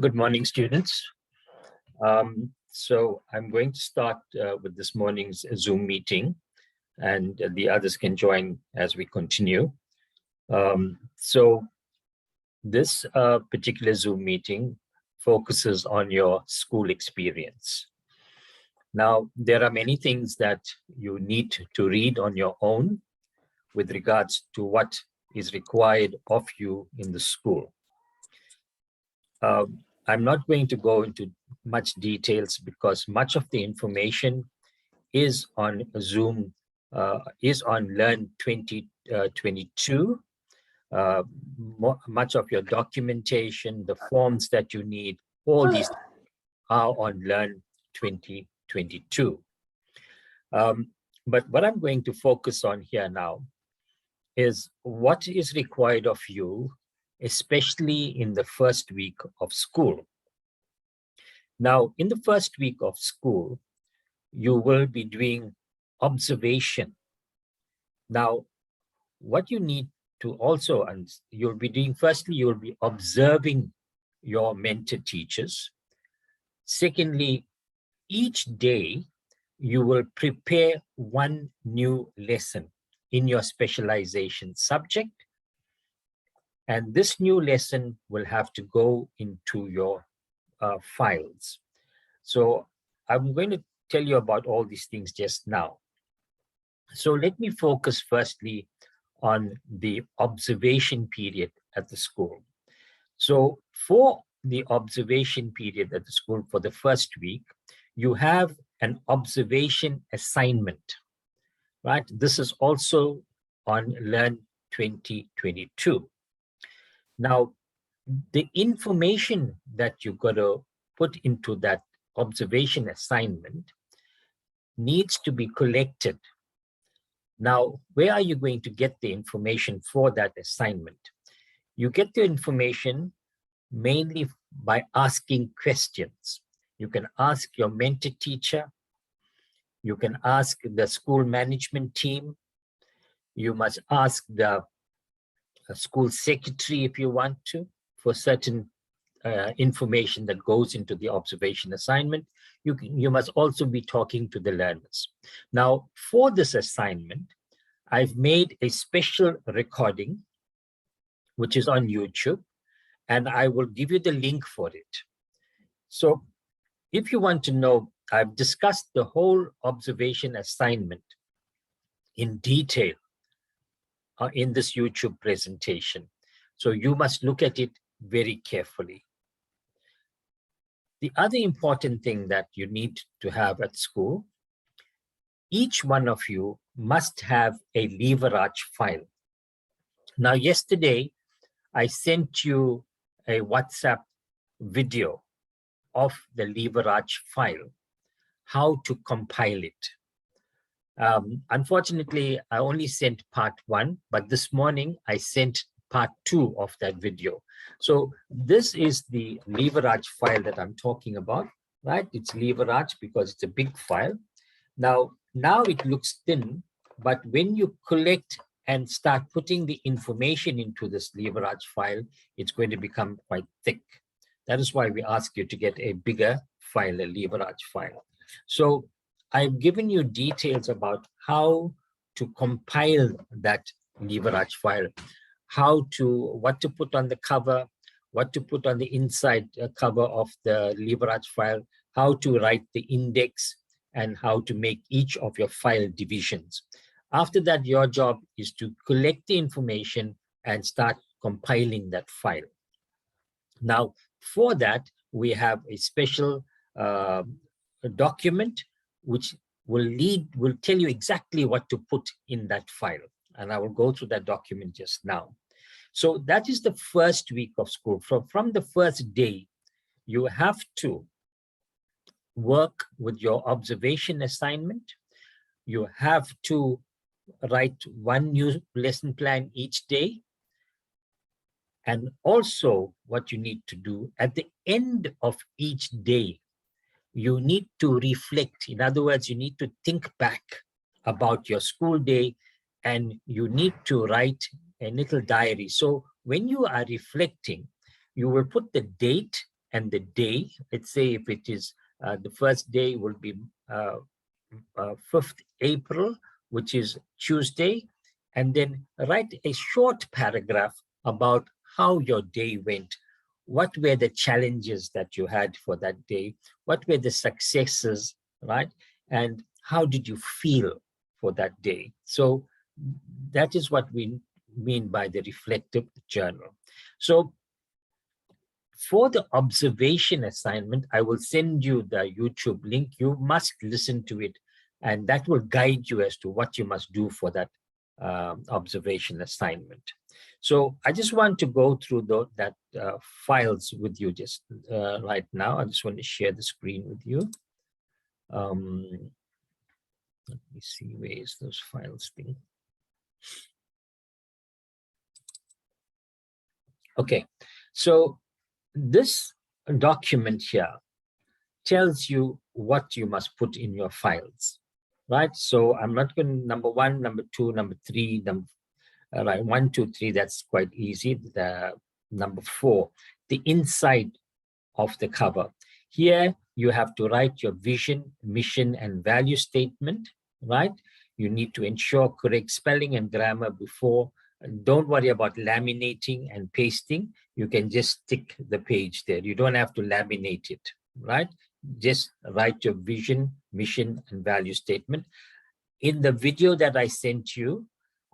Good morning, students. So I'm going to start with this morning's Zoom meeting, and the others can join as we continue. So this particular Zoom meeting focuses on your school experience. Now, there are many things that you need to read on your own with regards to what is required of you in the school. I'm not going to go into much details because much of the information is on Zoom, is on Learn 2022. Much of your documentation, the forms that you need, all these are on Learn 2022. But what I'm going to focus on here now is what is required of you, especially in the first week of school. Now, in the first week of school, you will be doing observation. Now, what you need to also, and you'll be doing, firstly, you'll be observing your mentor teachers. Secondly, each day, you will prepare one new lesson in your specialization subject. And this new lesson will have to go into your files. So I'm going to tell you about all these things just now. So let me focus firstly on the observation period at the school. So for the observation period at the school for the first week, you have an observation assignment, right? This is also on Learn 2022. Now, the information that you've got to put into that observation assignment needs to be collected. Now, where are you going to get the information for that assignment? You get the information mainly by asking questions. You can ask your mentor teacher. You can ask the school management team. You must ask the school secretary if you want to, for certain information that goes into the observation assignment. You must also be talking to the learners. Now, for this assignment, I've made a special recording, which is on YouTube, and I will give you the link for it. So if you want to know, I've discussed the whole observation assignment in detail in this YouTube presentation. So you must look at it very carefully. The other important thing that you need to have at school, each one of you must have a lever arch file. Now, yesterday, I sent you a WhatsApp video of the lever arch file, how to compile it. Unfortunately, I only sent part 1, but this morning I sent part 2 of that video. So this is the lever arch file that I'm talking about, right? It's lever arch because it's a big file. Now it looks thin, but when you collect and start putting the information into this lever arch file, it's going to become quite thick. That is why we ask you to get a bigger file, a lever arch file. So I've given you details about how to compile that lever arch file, what to put on the cover, what to put on the inside cover of the lever arch file, how to write the index, and how to make each of your file divisions. After that, your job is to collect the information and start compiling that file. Now, for that, we have a special document which will tell you exactly what to put in that file. And I will go through that document just now. So that is the first week of school. From the first day, you have to work with your observation assignment. You have to write one new lesson plan each day. And also what you need to do at the end of each day, you need to reflect. In other words, you need to think back about your school day, and you need to write a little diary. So when you are reflecting, you will put the date and the day. Let's say if it is the first day will be 5th April, which is Tuesday, and then write a short paragraph about how your day went. What were the challenges that you had for that day? What were the successes, right? And how did you feel for that day? So that is what we mean by the reflective journal. So for the observation assignment, I will send you the YouTube link. You must listen to it, and that will guide you as to what you must do for that observation assignment. So I just want to go through that files with you just right now. I just want to share the screen with you. Let me see, where is those files thing? Okay, so this document here tells you what you must put in your files, right? So I'm not going to number 1, number 2, number 3, right, 1, 2, 3, that's quite easy. The number 4, the inside of the cover. Here you have to write your vision, mission, and value statement, right? You need to ensure correct spelling and grammar before. Don't worry about laminating and pasting. You can just stick the page there. You don't have to laminate it, right? Just write your vision, mission, and value statement. In the video that I sent you,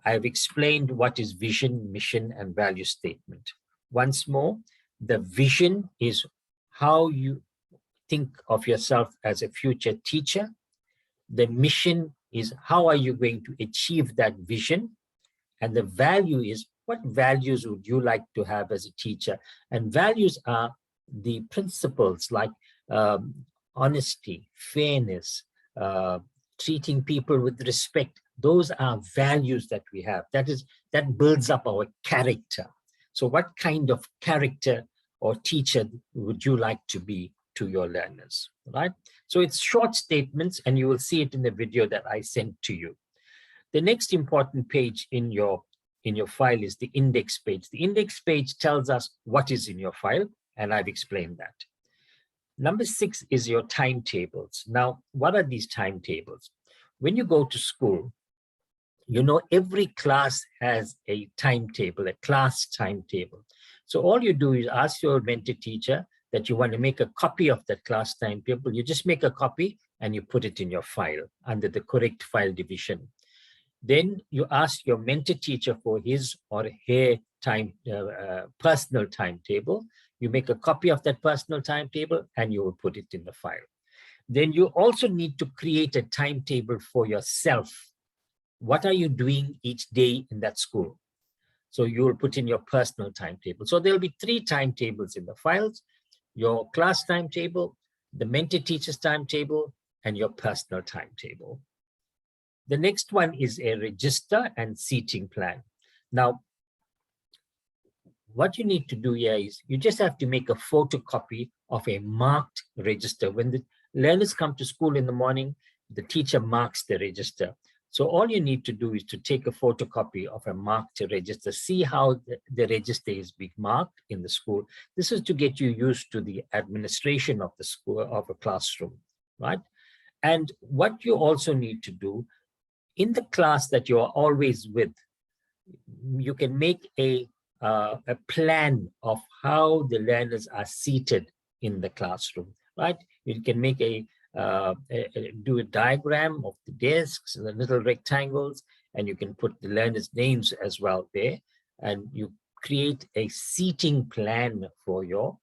I've explained what is vision, mission, and value statement. Once more, the vision is how you think of yourself as a future teacher. The mission is how are you going to achieve that vision? And the value is what values would you like to have as a teacher? And values are the principles like honesty, fairness, treating people with respect. Those are values that we have. That builds up our character. So what kind of character or teacher would you like to be to your learners, right? So it's short statements, and you will see it in the video that I sent to you. The next important page in your file is the index page. The index page tells us what is in your file, and I've explained that. Number 6 is your timetables. Now, what are these timetables? When you go to school, you know every class has a timetable, a class timetable. So all you do is ask your mentor teacher that you want to make a copy of that class timetable. You just make a copy and you put it in your file under the correct file division. Then you ask your mentor teacher for his or her personal timetable. You make a copy of that personal timetable and you will put it in the file. Then you also need to create a timetable for yourself. What are you doing each day in that school? So you will put in your personal timetable. So there'll be 3 timetables in the files: your class timetable, the mentor teacher's timetable, and your personal timetable. The next one is a register and seating plan. Now, what you need to do here is you just have to make a photocopy of a marked register. When the learners come to school in the morning, the teacher marks the register. So all you need to do is to take a photocopy of a marked register, see how the register is being marked in the school. This is to get you used to the administration of the school, of a classroom, right? And what you also need to do, in the class that you are always with, you can make a plan of how the learners are seated in the classroom, right? You can make do a diagram of the desks and the little rectangles, and you can put the learners' names as well there, and you create a seating plan for your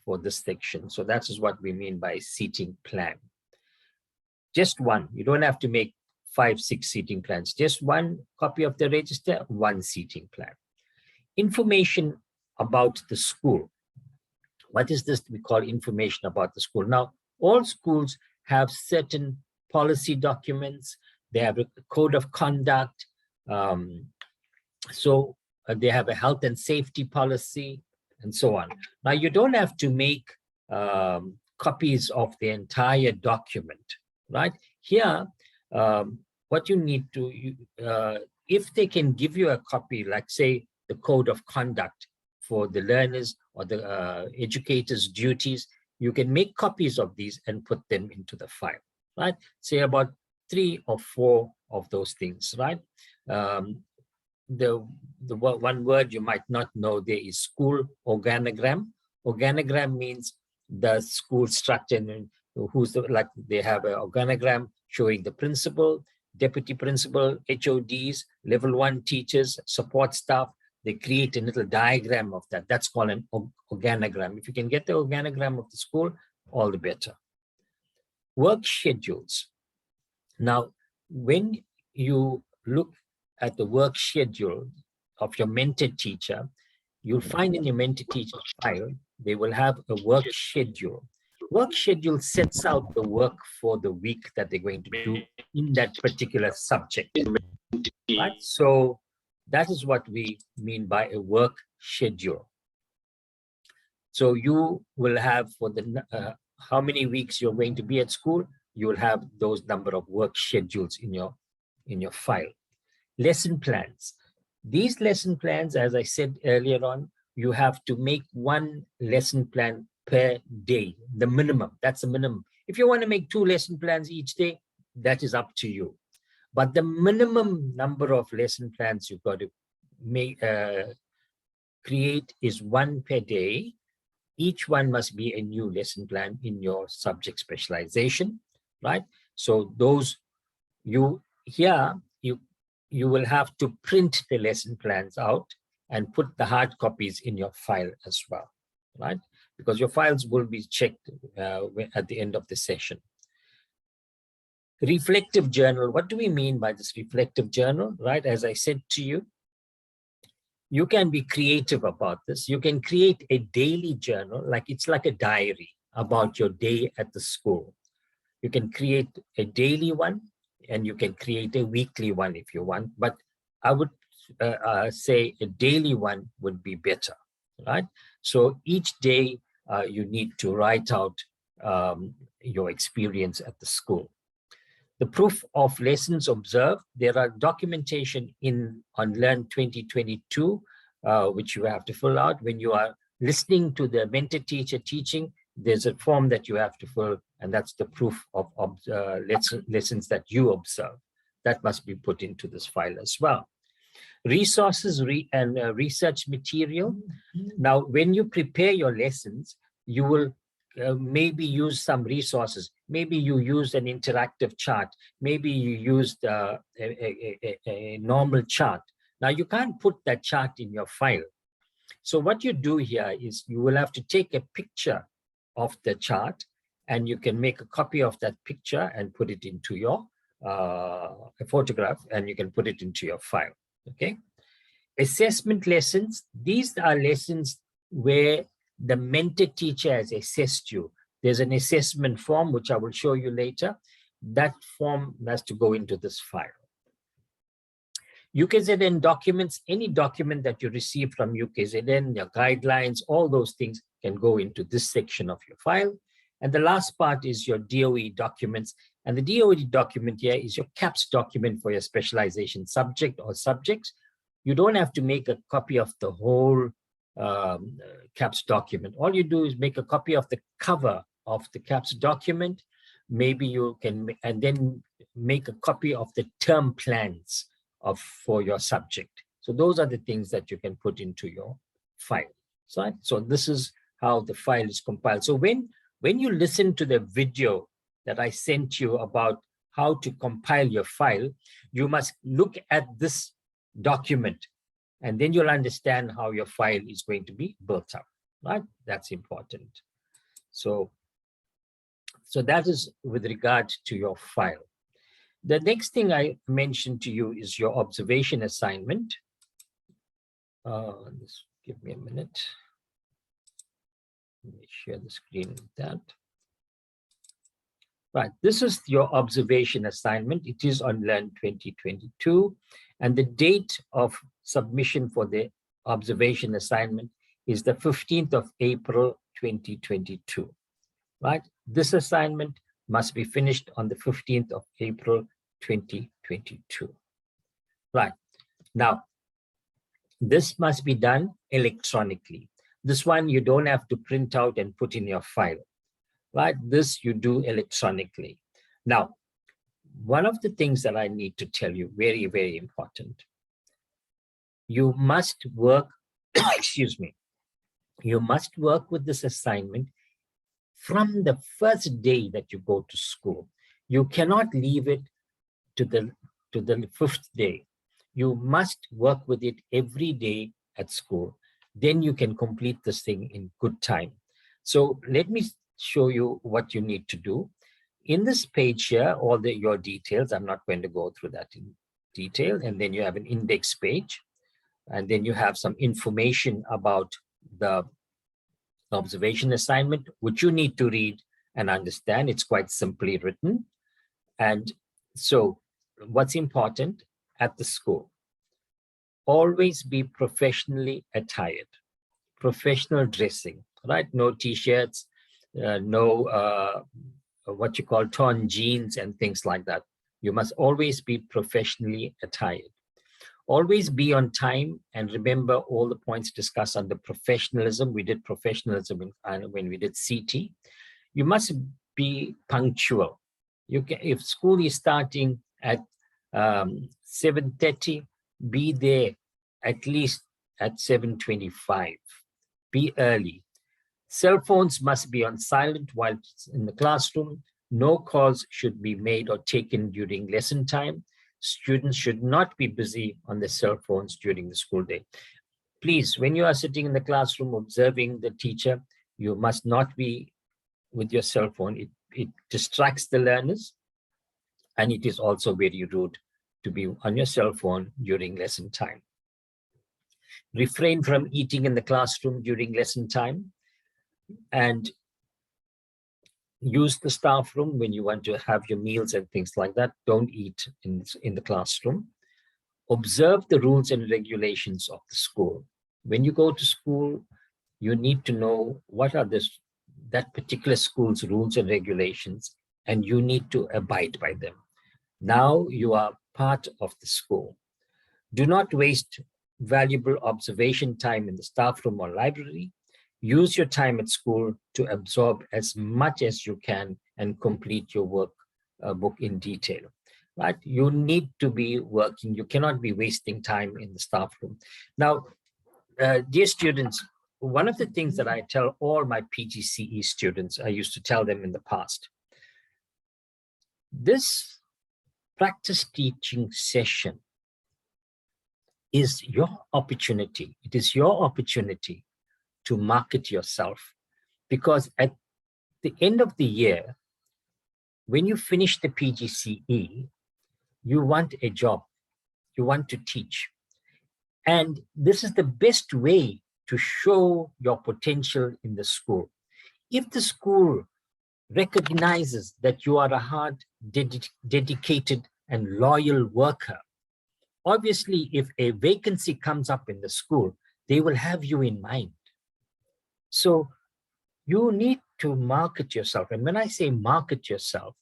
for this section. So that is what we mean by seating plan. Just one. You don't have to make 5, 6 seating plans. Just one copy of the register, one seating plan. Information about the school. What is this we call information about the school? Now, all schools have certain policy documents. They have a code of conduct. They have a health and safety policy and so on. Now, you don't have to make copies of the entire document, right? Here, what you need to, if they can give you a copy, like say the code of conduct for the learners or the educators' duties, you can make copies of these and put them into the file, right? Say about 3 or 4 of those things, right? The one word you might not know there is school organogram. Organogram means the school structure, and like they have an organogram showing the principal, deputy principal, HODs, level 1 teachers, support staff. They create a little diagram of that. That's called an organogram. If you can get the organogram of the school, all the better. Work schedules. Now, when you look at the work schedule of your mentor teacher, you'll find in your mentor teacher file, they will have a work schedule. Work schedule sets out the work for the week that they're going to do in that particular subject, right? So that is what we mean by a work schedule. So you will have for the how many weeks you're going to be at school, you will have those number of work schedules in your file. Lesson plans. These lesson plans, as I said earlier on, you have to make 1 lesson plan per day, the minimum. That's the minimum. If you want to make 2 lesson plans each day, that is up to you. But the minimum number of lesson plans you've got to make, create is 1 per day. Each one must be a new lesson plan in your subject specialization, right? So those you will have to print the lesson plans out and put the hard copies in your file as well, right? Because your files will be checked at the end of the session. Reflective journal. What do we mean by this reflective journal, right? As I said to you, you can be creative about this. You can create a daily journal, like it's like a diary about your day at the school. You can create a daily one, and you can create a weekly one if you want, but I would say a daily one would be better, right? So each day you need to write out your experience at the school. The proof of lessons observed, there are documentation on Learn 2022, which you have to fill out. When you are listening to the mentor teacher teaching, there's a form that you have to fill, and that's the proof of lessons that you observe. That must be put into this file as well. Resources and research material. Now, when you prepare your lessons, you will maybe use some resources. Maybe you use an interactive chart. Maybe you used a normal chart. Now, you can't put that chart in your file. So what you do here is you will have to take a picture of the chart, and you can make a copy of that picture and put it into your a photograph, and you can put it into your file, okay? Assessment lessons. These are lessons where the mentor teacher has assessed you. There's an assessment form, which I will show you later. That form has to go into this file. UKZN documents, any document that you receive from UKZN, your guidelines, all those things can go into this section of your file. And the last part is your DOE documents. And the DOE document here is your CAPS document for your specialization subject or subjects. You don't have to make a copy of the whole CAPS document. All you do is make a copy of the cover of the CAPS document. Maybe you can, and then make a copy of the term plans for your subject. So those are the things that you can put into your file. So this is how the file is compiled. So when you listen to the video that I sent you about how to compile your file, you must look at this document, and then you'll understand how your file is going to be built up, right? That's important. So that is with regard to your file. The next thing I mentioned to you is your observation assignment. Just give me a minute. Let me share the screen with that. Right, this is your observation assignment. It is on Learn 2022, and the date of submission for the observation assignment is the 15th of April 2022. Right, this assignment must be finished on the 15th of April 2022. Right, now This must be done electronically. This one you don't have to print out and put in your file, right? This you do electronically. Now, one of the things that I need to tell you, very, very important, you must work, excuse me, you must work with this assignment from the first day that you go to school. You cannot leave it to the fifth day. You must work with it every day at school. Then you can complete this thing in good time. So let me show you what you need to do. In this page here, all your details, I'm not going to go through that in detail. And then you have an index page. And then you have some information about the observation assignment, which you need to read and understand. It's quite simply written. And so what's important at the school? Always be professionally attired, professional dressing, right? No t-shirts, no what you call torn jeans and things like that. You must always be professionally attired. Always be on time, and remember all the points discussed under professionalism. We did professionalism when we did CT. You must be punctual. You can, if school is starting at 7:30, be there at least at 7:25. Be early. Cell phones must be on silent while in the classroom. No calls should be made or taken during lesson time. Students should not be busy on their cell phones during the school day. Please, when you are sitting in the classroom observing the teacher, you must not be with your cell phone. It distracts the learners, and it is also very rude to be on your cell phone during lesson time. Refrain from eating in the classroom during lesson time, and use the staff room when you want to have your meals and things like that. Don't eat in the classroom. Observe the rules and regulations of the school. When you go to school, you need to know what are that particular school's rules and regulations, and you need to abide by them. Now you are part of the school. Do not waste valuable observation time in the staff room or library. Use your time at school to absorb as much as you can and complete your book in detail. Right? You need to be working. You cannot be wasting time in the staff room. Now, dear students, one of the things that I tell all my PGCE students, I used to tell them in the past, this practice teaching session is your opportunity. It is your opportunity to market yourself, because at the end of the year, when you finish the PGCE, you want a job, you want to teach. And this is the best way to show your potential in the school. If the school recognizes that you are a hard, dedicated, and loyal worker, obviously, if a vacancy comes up in the school, they will have you in mind. So you need to market yourself. And when I say market yourself,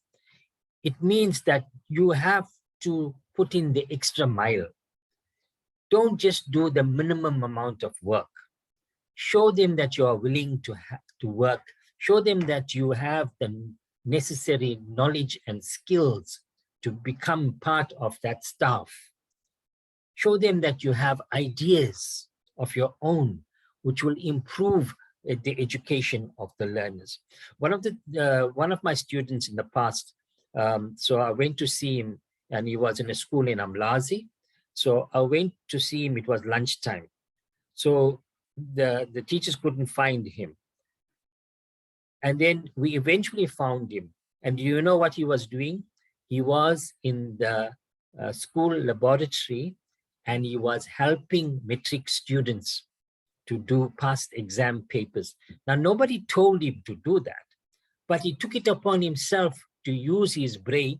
it means that you have to put in the extra mile. Don't just do the minimum amount of work. Show them that you are willing to work. Show them that you have the necessary knowledge and skills to become part of that staff. Show them that you have ideas of your own, which will improve the education of the learners. One of my students in the past, so I went to see him, and he was in a school in Amlazi. So I went to see him, it was lunchtime. So the teachers couldn't find him. And then we eventually found him. And do you know what he was doing? He was in the school laboratory, and he was helping matric students to do past exam papers. Now, nobody told him to do that, but he took it upon himself to use his break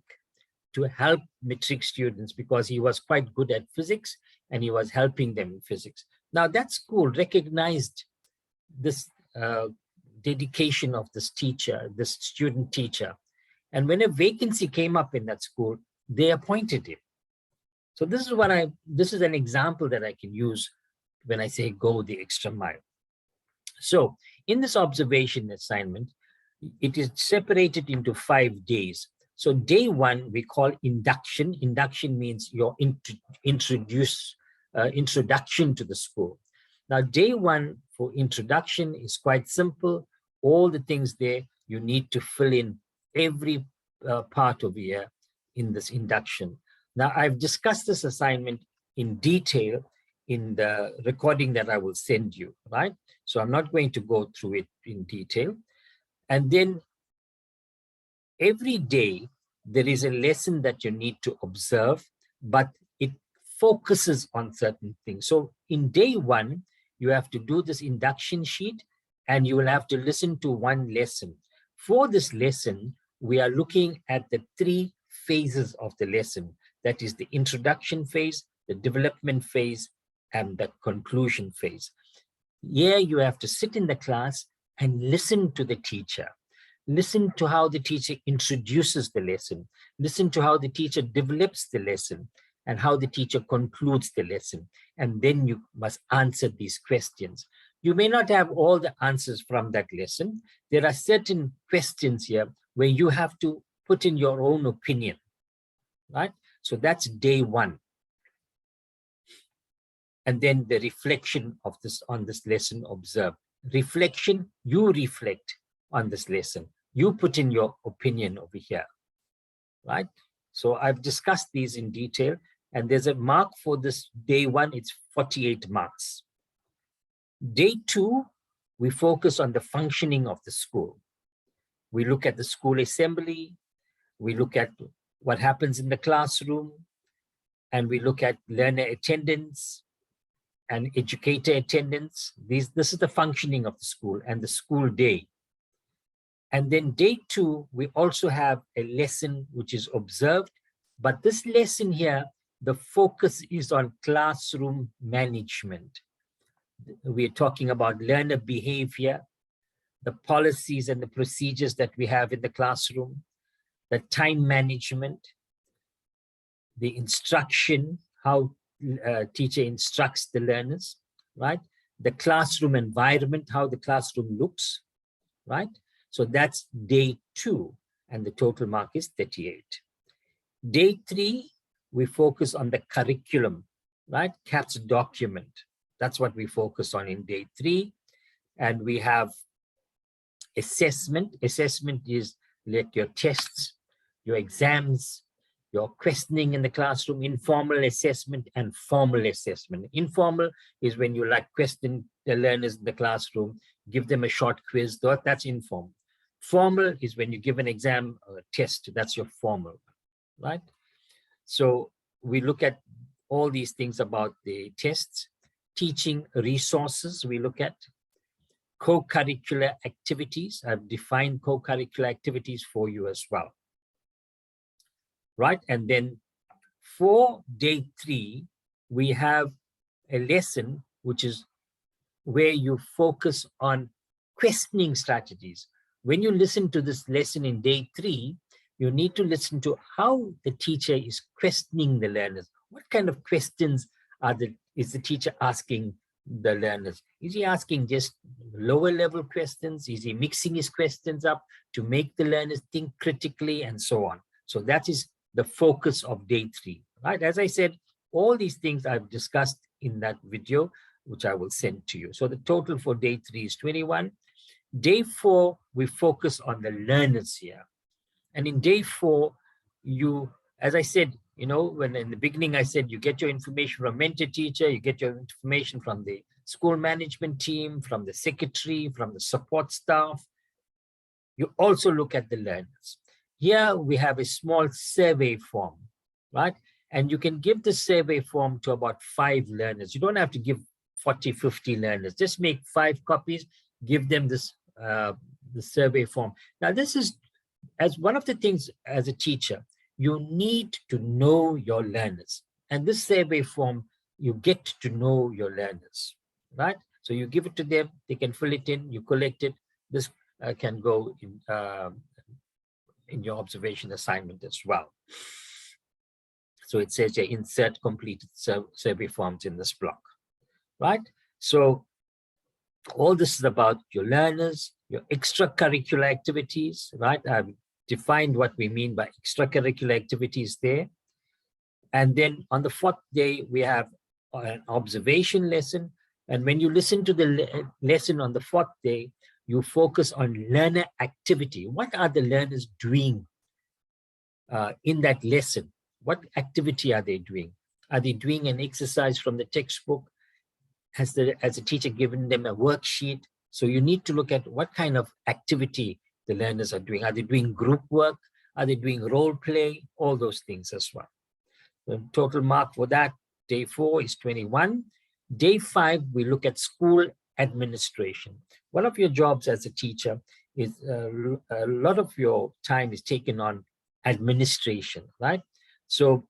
to help matric students, because he was quite good at physics and he was helping them in physics. Now, that school recognized this dedication of this teacher, this student teacher. And when a vacancy came up in that school, they appointed him. So this is an example that I can use when I say go the extra mile. So in this observation assignment, it is separated into 5 days. So day 1, we call induction. Induction means your introduction to the school. Now, day 1 for introduction is quite simple. All the things there, you need to fill in every part of the year in this induction. Now, I've discussed this assignment in detail in the recording that I will send you, right? So I'm not going to go through it in detail. And then every day, there is a lesson that you need to observe, but it focuses on certain things. So in day 1, you have to do this induction sheet, and you will have to listen to one lesson. For this lesson, we are looking at the 3 phases of the lesson. That is the introduction phase, the development phase, and the conclusion phase. Here you have to sit in the class and listen to the teacher. Listen to how the teacher introduces the lesson. Listen to how the teacher develops the lesson and how the teacher concludes the lesson. And then you must answer these questions. You may not have all the answers from that lesson. There are certain questions here where you have to put in your own opinion, right? So that's day 1. And then the reflection of this on this lesson observed. Reflection, you reflect on this lesson. You put in your opinion over here, right? So I've discussed these in detail, and there's a mark for this day 1, it's 48 marks. Day 2, we focus on the functioning of the school. We look at the school assembly, we look at what happens in the classroom, and we look at learner attendance and educator attendance. This is the functioning of the school and the school day. And then day 2, we also have a lesson which is observed, but this lesson here, the focus is on classroom management. We're talking about learner behavior, the policies and the procedures that we have in the classroom, the time management, the instruction, how teacher instructs the learners, right? The classroom environment, how the classroom looks, right? So that's day 2, and the total mark is 38. Day 3, we focus on the curriculum, right? CATS document. That's what we focus on in day 3. And we have assessment. Assessment is like your tests, your exams, your questioning in the classroom, informal assessment and formal assessment. Informal is when you like question the learners in the classroom, give them a short quiz, that's informal. Formal is when you give an exam or a test, that's your formal, right? So we look at all these things about the tests. Teaching resources, we look at co-curricular activities. I've defined co-curricular activities for you as well, right? And then for day 3, we have a lesson which is where you focus on questioning strategies. When you listen to this lesson in day 3, you need to listen to how the teacher is questioning the learners. What kind of questions is the teacher asking the learners? Is he asking just lower level questions? Is he mixing his questions up to make the learners think critically and so on? So that is the focus of day 3, right? As I said, all these things I've discussed in that video, which I will send to you. So the total for day 3 is 21. Day 4, we focus on the learners here. And in day 4, as I said, when in the beginning I said you get your information from mentor teacher, you get your information from the school management team, from the secretary, from the support staff. You also look at the learners. Here we have a small survey form, right? And you can give the survey form to about 5 learners. You don't have to give 40, 50 learners. Just make 5 copies, give them this the survey form. Now, this is, as one of the things as a teacher, you need to know your learners. And this survey form, you get to know your learners, right? So you give it to them, they can fill it in, you collect it. This can go in your observation assignment as well. So it says insert completed survey forms in this block. right? So all this is about your learners, your extracurricular activities, right? I've defined what we mean by extracurricular activities there. And then on the fourth day, we have an observation lesson. And when you listen to the lesson on the fourth day, you focus on learner activity. What are the learners doing in that lesson? What activity are they doing? Are they doing an exercise from the textbook? Has the teacher given them a worksheet? So you need to look at what kind of activity the learners are doing. Are they doing group work? Are they doing role play? All those things as well. The total mark for that, day 4 is 21. Day 5, we look at school administration. One of your jobs as a teacher is a lot of your time is taken on administration, right? So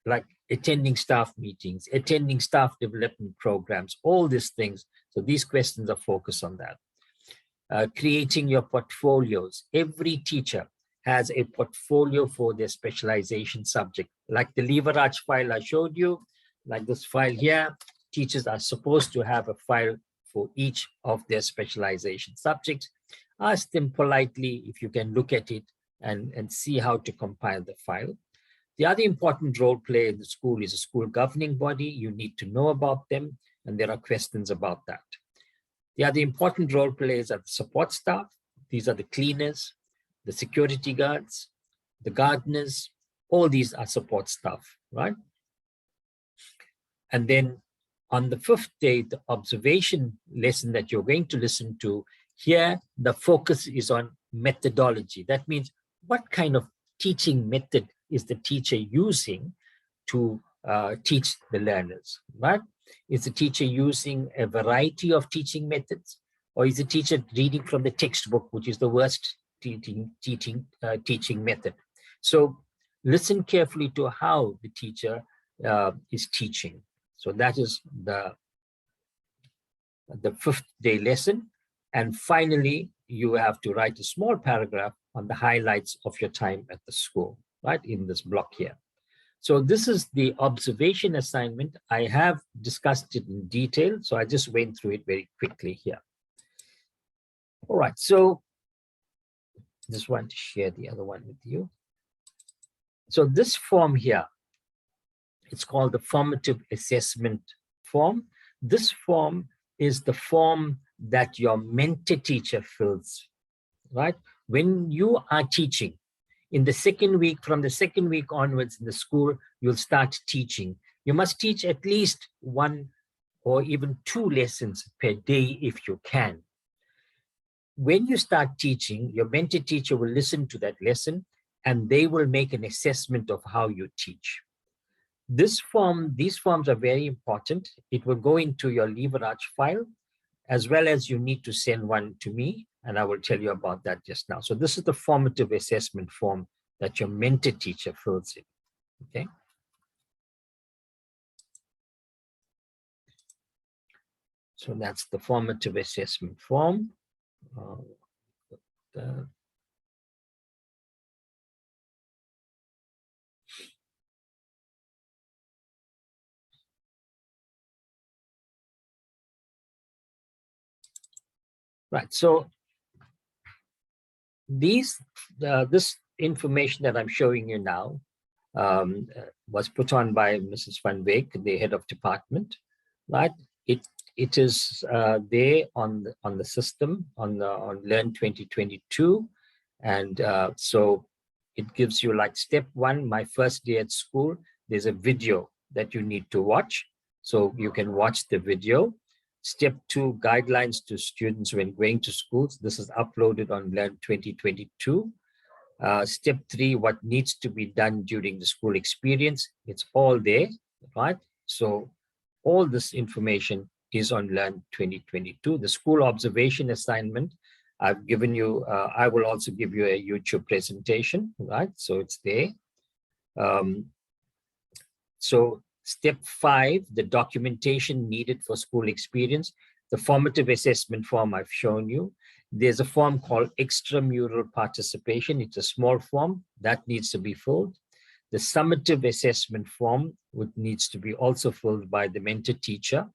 like attending staff meetings, attending staff development programs, all these things. So these questions are focused on that. Creating your portfolios. Every teacher has a portfolio for their specialization subject. Like the leverage file I showed you, like this file here, teachers are supposed to have a file for each of their specialization subjects. Ask them politely if you can look at it and see how to compile the file. The other important role play in the school is a school governing body. You need to know about them, and there are questions about that. The other important role players are the support staff. These are the cleaners, the security guards, the gardeners. All these are support staff, right? And then on the 5th day, the observation lesson that you're going to listen to, here the focus is on methodology. That means what kind of teaching method is the teacher using to teach the learners, right? Is the teacher using a variety of teaching methods, or is the teacher reading from the textbook, which is the worst teaching method? So listen carefully to how the teacher is teaching. So that is the 5th day lesson. And finally, you have to write a small paragraph on the highlights of your time at the school, right, in this block here. So this is the observation assignment. I have discussed it in detail, so I just went through it very quickly here. All right, so just want to share the other one with you. So this form here, it's called the formative assessment form. This form is the form that your mentor teacher fills, right? When you are teaching, in the second week, from the second week onwards in the school, you'll start teaching. You must teach at least 1 or even 2 lessons per day if you can. When you start teaching, your mentor teacher will listen to that lesson and they will make an assessment of how you teach. These forms are very important. It will go into your leverage file, as well as you need to send one to me, and I will tell you about that just now. So this is the formative assessment form that your mentor teacher fills in, okay? So that's the formative assessment form. Right, so this information that I'm showing you now was put on by Mrs. Van Wyk, the head of department, right? It is there on the system on Learn 2022, and so it gives you like step 1, my first day at school. There's a video that you need to watch, so you can watch the video. Step 2, guidelines to students when going to schools. This is uploaded on Learn 2022. Step 3, what needs to be done during the school experience. It's all there, right? So all this information is on Learn 2022. The school observation assignment, I've given you, I will also give you a YouTube presentation, right? So it's there. So step 5, the documentation needed for school experience. The formative assessment form I've shown you. There's a form called extramural participation. It's a small form that needs to be filled. The summative assessment form needs to be also filled by the mentor teacher.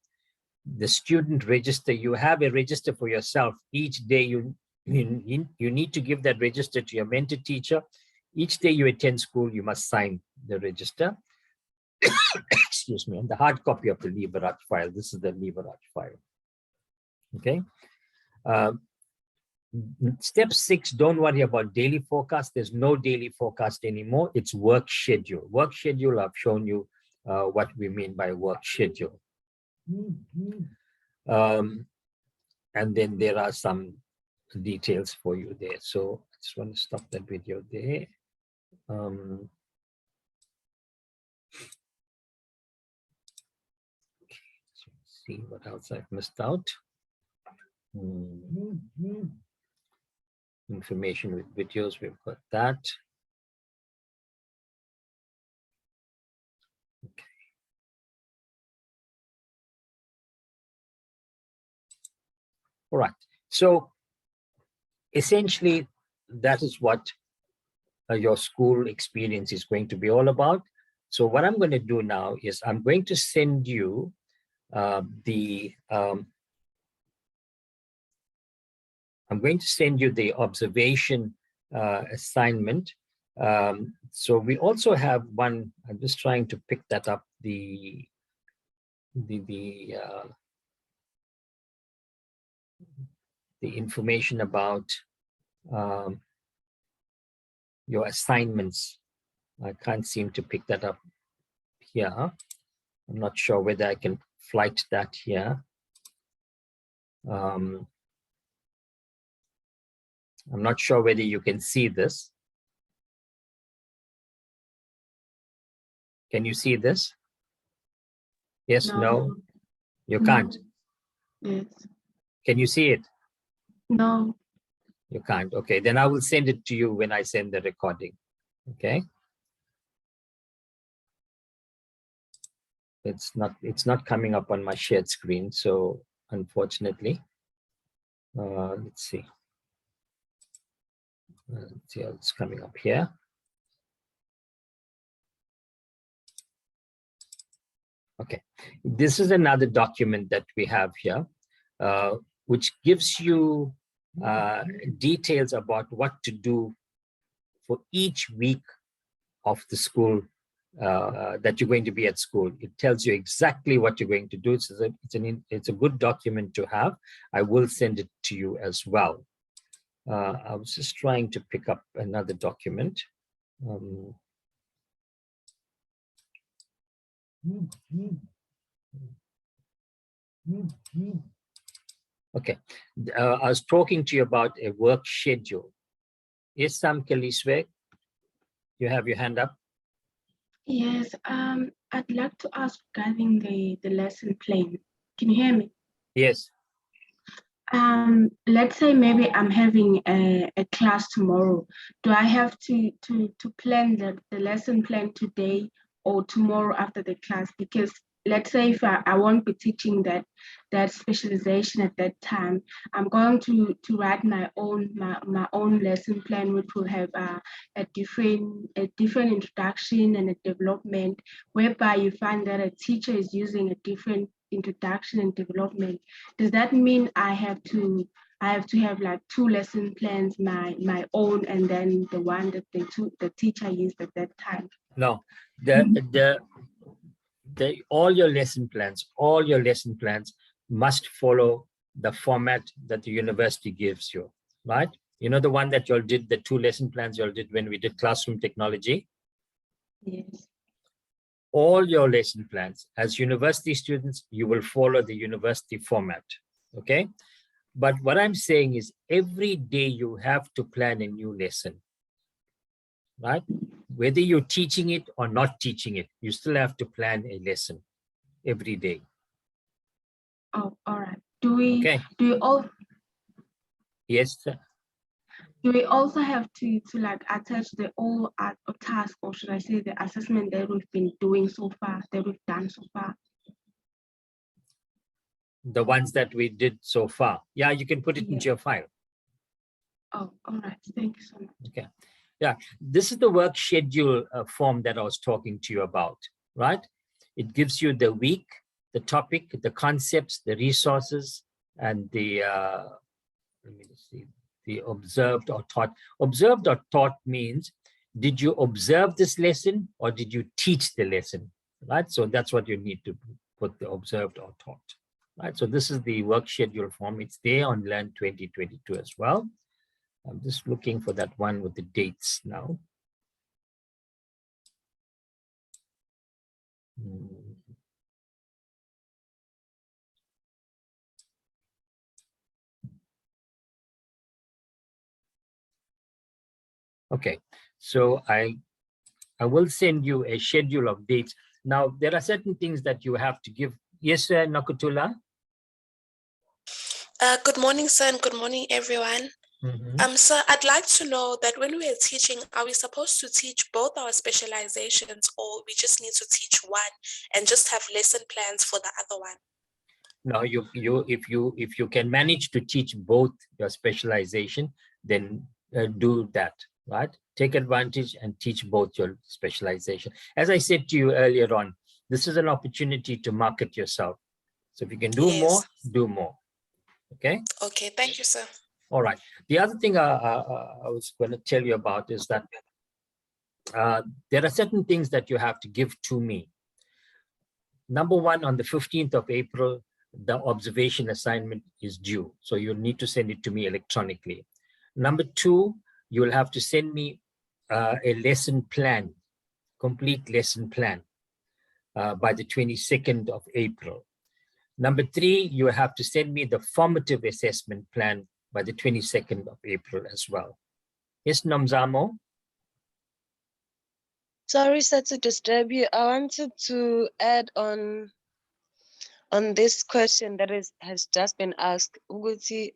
the student register, you have a register for yourself. Each day you need to give that register to your mentor teacher. Each day you attend school, you must sign the register. Excuse me, and the hard copy of the Liberat file. This is the Liberat file. Okay. Step 6, don't worry about daily forecast. There's no daily forecast anymore. It's work schedule. Work schedule, I've shown you what we mean by work schedule. And then there are some details for you there. So I just want to stop that video there. So let's see what else I've missed out. Information with videos, we've got that. Okay. All right. So essentially, that is what your school experience is going to be all about. So what I'm going to do now is I'm going to send you the observation assignment. So we also have one, I'm just trying to pick that up, the information about your assignments. I can't seem to pick that up here. I'm not sure whether I can flight that here. I'm not sure whether you can see this. Can you see this? Yes, no? You can't? Yes. Can you see it? No. You can't. Okay, then I will send it to you when I send the recording. Okay. It's not coming up on my shared screen, so unfortunately. Let's see. Let's see how it's coming up here. Okay, this is another document that we have here, which gives you details about what to do for each week of the school that you're going to be at school. It tells you exactly what you're going to do. It's a good document to have. I will send it to you as well. I was just trying to pick up another document. Okay, I was talking to you about a work schedule. Yes, Sam Kaliswe, you have your hand up. Yes, I'd like to ask regarding the lesson plan. Can you hear me? Yes. Let's say maybe I'm having a class tomorrow. Do I have to plan the lesson plan today or tomorrow after the class? Because let's say if I won't be teaching that specialization at that time, I'm going to write my own lesson plan, which will have a different introduction and a development, whereby you find that a teacher is using a different introduction and development. Does that mean I have to have like 2 lesson plans, my own, and then the one that the teacher used at that time? No, all your lesson plans must follow the format that the university gives you, right? You know, the one that you all did, the 2 lesson plans you all did when we did classroom technology? Yes. All your lesson plans, as university students, you will follow the university format, okay? But what I'm saying is every day you have to plan a new lesson, right? Whether you're teaching it or not teaching it, you still have to plan a lesson every day. Oh, all right. Do we all? Yes, sir. Do we also have to like attach the all task, or should I say the assessment that we've been doing so far, that we've done so far? The ones that we did so far. Yeah, you can put it into your file. Oh, all right. Thank you so much. Okay. Yeah, this is the work schedule form that I was talking to you about, right? It gives you the week, the topic, the concepts, the resources, and the, let me see, the observed or taught. Observed or taught means, did you observe this lesson or did you teach the lesson, right? So that's what you need to put, the observed or taught, right? So this is the work schedule form. It's there on Learn 2022 as well. I'm just looking for that one with the dates now. Okay, so I will send you a schedule of dates. Now, there are certain things that you have to give. Yes, Nakutula? Good morning, sir, and good morning, everyone. Sir, I'd like to know that when we are teaching, are we supposed to teach both our specializations, or we just need to teach one and just have lesson plans for the other one? No, if you can manage to teach both your specialization, then do that, right? Take advantage and teach both your specialization. As I said to you earlier on, this is an opportunity to market yourself. So if you can do more, do more. Okay. Okay, thank you, sir. All right. The other thing I was going to tell you about is that there are certain things that you have to give to me. Number one, on the 15th of April, the observation assignment is due. So you'll need to send it to me electronically. Number two, you'll have to send me a lesson plan, complete lesson plan by the 22nd of April. Number three, you have to send me the formative assessment plan by the 22nd of April as well. Yes, Nomzamo? Sorry, sir, to disturb you. I wanted to add on this question that has just been asked. Uguti,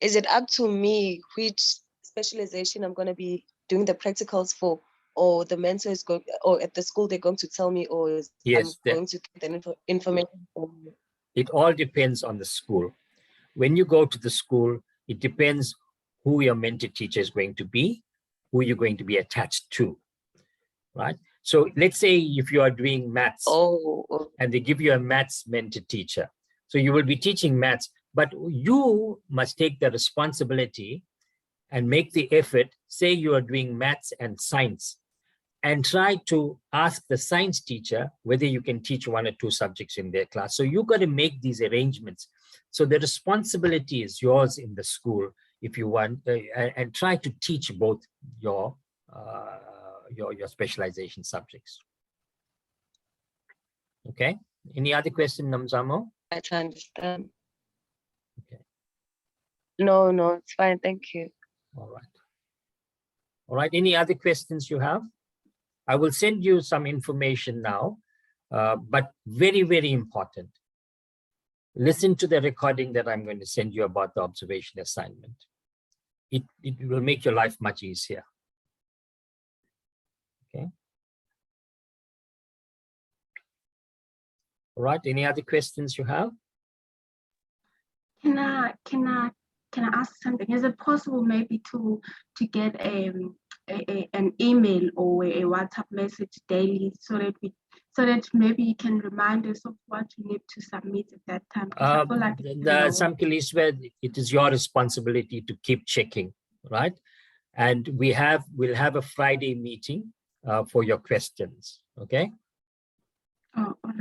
is it up to me which specialization I'm going to be doing the practicals for, or the mentor is going, or at the school they're going to tell me, or is I'm going to get the information from you? It all depends on the school. When you go to the school, it depends who your mentor teacher is going to be, who you're going to be attached to, right? So let's say if you are doing maths and they give you a maths mentor teacher. So you will be teaching maths, but you must take the responsibility and make the effort. Say you are doing maths and science, and try to ask the science teacher whether you can teach one or two subjects in their class. So you've got to make these arrangements. So the responsibility is yours in the school if you want, and try to teach both your specialization subjects. Okay. Any other question, Namzamo? I understand. Okay. No, it's fine. Thank you. All right. All right. Any other questions you have? I will send you some information now, but very, very important. Listen to the recording that I'm going to send you about the observation assignment. It will make your life much easier. Okay. All right. Any other questions you have? Can I ask something? Is it possible maybe to get an email or a WhatsApp message daily so that maybe you can remind us of what you need to submit at that time? I feel like it is your responsibility to keep checking, right? And we'll have a Friday meeting for your questions. Okay. Oh, all